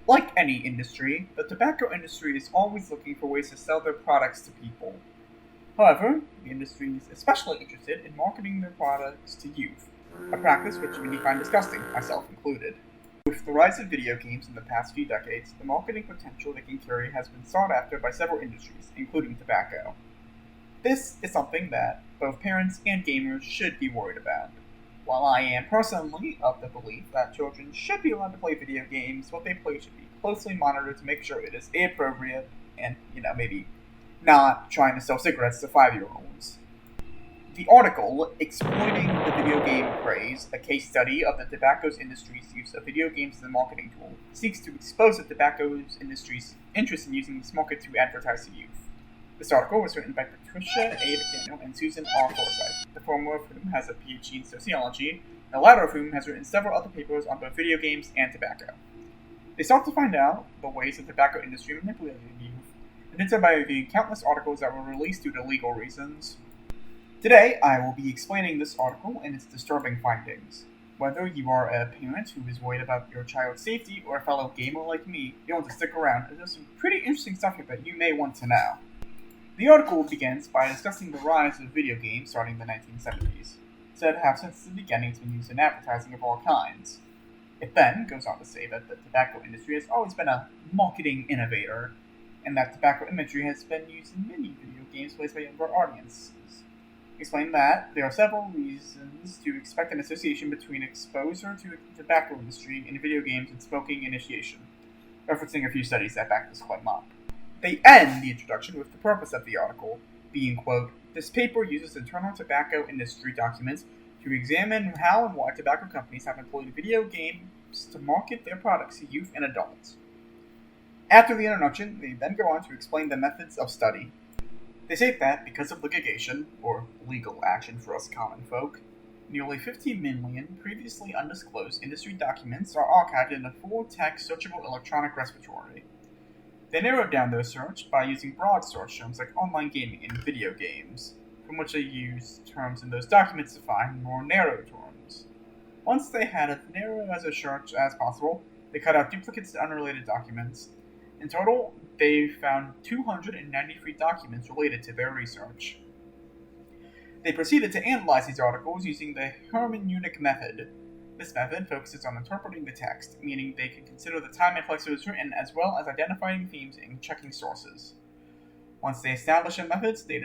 Like any industry, the tobacco industry is always looking for ways to sell their products to people. However, the industry is especially interested in marketing their products to youth, a practice which many find disgusting, myself included. With the rise of video games in the past few decades, the marketing potential they can carry has been sought after by several industries, including tobacco. This is something that both parents and gamers should be worried about. While I am personally of the belief that children should be allowed to play video games, what they play should be closely monitored to make sure it is age appropriate and, maybe not trying to sell cigarettes to 5-year-olds. The article, Exploiting the Video Game Craze, a case study of the tobacco industry's use of video games as a marketing tool, seeks to expose the tobacco industry's interest in using this market to advertise to youth. This article was written by Patricia A. McDaniel and Susan R. Forsyth, the former of whom has a PhD in sociology, and the latter of whom has written several other papers on both video games and tobacco. They sought to find out the ways the tobacco industry manipulated youth, and did so by reviewing countless articles that were released due to legal reasons. Today, I will be explaining this article and its disturbing findings. Whether you are a parent who is worried about your child's safety or a fellow gamer like me, you'll want to stick around, as there's some pretty interesting stuff here that you may want to know. The article begins by discussing the rise of video games starting in the 1970s, said to have since the beginning been used in advertising of all kinds. It then goes on to say that the tobacco industry has always been a marketing innovator, and that tobacco imagery has been used in many video games played by younger audiences. Explain that there are several reasons to expect an association between exposure to the tobacco industry in video games and smoking initiation, referencing a few studies that back this claim up. They end the introduction with the purpose of the article, being, quote, "This paper uses internal tobacco industry documents to examine how and why tobacco companies have employed video games to market their products to youth and adults." After the introduction, they then go on to explain the methods of study. They state that, because of litigation, or legal action for us common folk, nearly 50 million previously undisclosed industry documents are archived in a full-text searchable electronic repository. They narrowed down their search by using broad search terms like online gaming and video games, from which they used terms in those documents to find more narrow terms. Once they had as narrow as a search as possible, they cut out duplicates and unrelated documents. In total, they found 293 documents related to their research. They proceeded to analyze these articles using the hermeneutic method. This method focuses on interpreting the text, meaning they can consider the time and place it was written, as well as identifying themes and checking sources. Once they establish their methods, they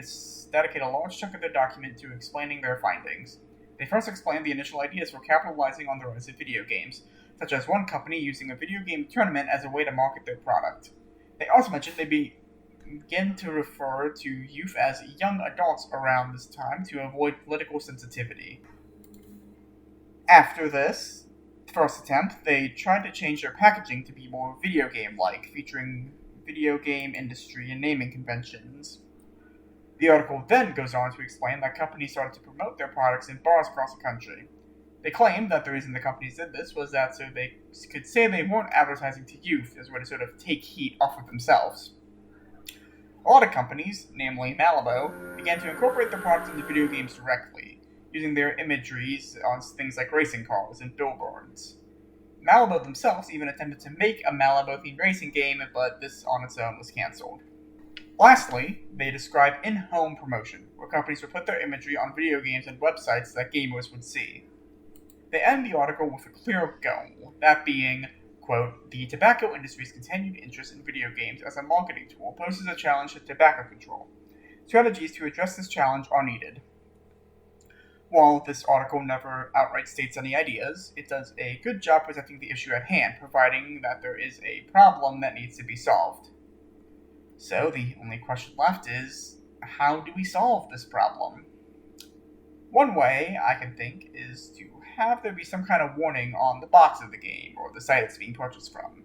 dedicate a large chunk of their document to explaining their findings. They first explain the initial ideas for capitalizing on the rise of video games, such as one company using a video game tournament as a way to market their product. They also mentioned they begin to refer to youth as young adults around this time to avoid political sensitivity. After this first attempt, they tried to change their packaging to be more video game-like, featuring video game industry and naming conventions. The article then goes on to explain that companies started to promote their products in bars across the country. They claimed that the reason the companies did this was that so they could say they weren't advertising to youth as a way to sort of take heat off of themselves. A lot of companies, namely Malibu, began to incorporate their products into video games directly, using their imageries on things like racing cars and billboards. Malibu themselves even attempted to make a Malibu-themed racing game, but this on its own was cancelled. Lastly, they describe in-home promotion, where companies would put their imagery on video games and websites that gamers would see. They end the article with a clear goal, that being, quote, "The tobacco industry's continued interest in video games as a marketing tool poses a challenge to tobacco control. Strategies to address this challenge are needed." While this article never outright states any ideas, it does a good job presenting the issue at hand, providing that there is a problem that needs to be solved. So the only question left is, how do we solve this problem? One way I can think is to have there be some kind of warning on the box of the game or the site it's being purchased from.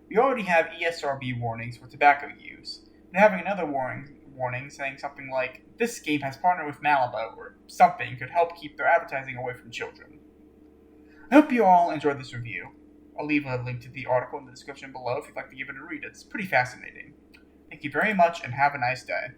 We already have ESRB warnings for tobacco use, and having another warning saying something like, "This game has partnered with Malibu," or something could help keep their advertising away from children. I hope you all enjoyed this review. I'll leave a link to the article in the description below if you'd like to give it a read. It's pretty fascinating. Thank you very much and have a nice day.